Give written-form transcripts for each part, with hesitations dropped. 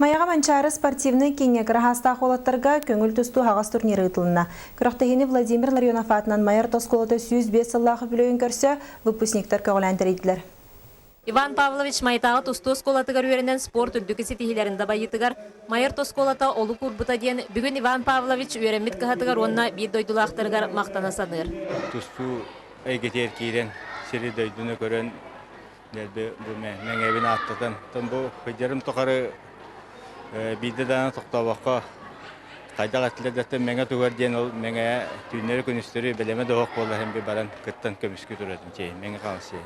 Маяға манчары спортивный кенек рахаста холаттарға көңіл тұсту хағас турниры ұтылына. Күріқтігіні Владимир Ларионов атынан майыр тосколаты 105 сыллағы білуін көрсе, выпускниктер көғіләндір еділер. Иван Павлович майтағы тұсту сколатығар өрінен спорт үлдікісі тихилерінде байытығар. Майыр тосколата олы күрбіта ден бүгін Иван Павлович өремет кіғатығар онына бір дойдулақтырғар мақтана саныр. Тұсту әйгетер кейден сері дойдуны көрін мен әбін аттыдан. Бұл көйдерім тұқары биді дана тоқтауаққа қайдақ әтілердетті мәңе туғар ден ол мәңе түйінері күністері білеме доғық болды әмбе баран күттан көміскі тұрадым чей, мәңе қалысы.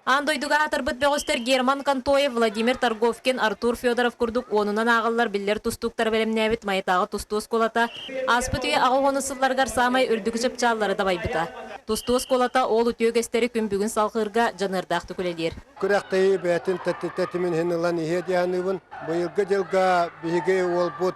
Андойдуға атырбыт бәғыстер Герман Кантоев, Владимир Торговкин, Артур Федоров күрдік онынан ағылар білдер тұстуқтар бәлемнәбіт майтағы тұсту сколата. Аспытуе ағыл онысылларғар самай үрдігі жапчалары да байбыта. Тұсту сколата ол үтеугестері күн бүгін салқырға жанырдақты көлелер. Күрәқтайы бәтін тәтімен хенілан ехедияныйбын. Бұйылғы жылға бігі ол бұд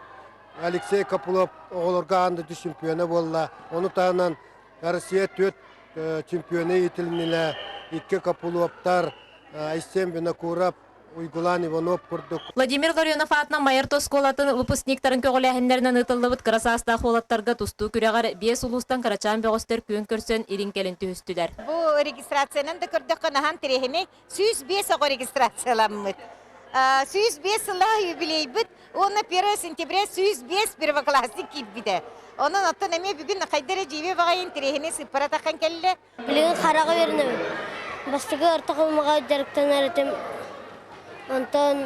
Алексей Капулов оғылырға анды чемпионы болла. Оны тағынан Россия 4 чемпионы етілінілі. Икке Капуловтар, Айсен Бенакурап, Уйгулан Иванов күрдік. Владимир Ларионов атынан майыр тосколатын выпускниктарын көғіләхіндерінен ұтылыбыт қырасаста қолаттарға тұсту күрәғар 5 ұлыстан қарачан бәғыстер күйін көрсен ерін кәлін түйістілер. Бұл регистрацияның да күрдік қынахан тірехіне 105 оғы регистрацияланмыд. 105 сылға юбилей бұд, оны 1 сентября 105 первоклассник кип біді. Onun attan eme bugün kaydere cive bağayın tirehine sıpara takan kelle. Bilin xaraga verdim. Bastığı ortağıma jarıktan aradım. Ondan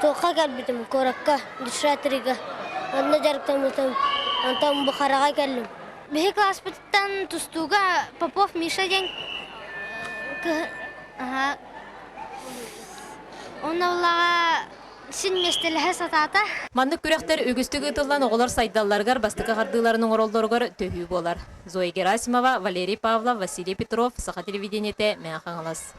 toqa geldim korakka dışarıya. Ondan jarıktan mutam. Ondan bu xaraga geldim. Bir klasbitten tustuga Popov Misha jeng. Aha. Onlarla Син местелеһе сатата. Мандык күрәхтер үгүстүгө тылдан оголор сайдалларгар бастыкы кардыларының оролдоргор төһүү болар. Зоя Герасимова, Валерий Павлов, Василий Петров, Саха телевидениете, Меахаңалас.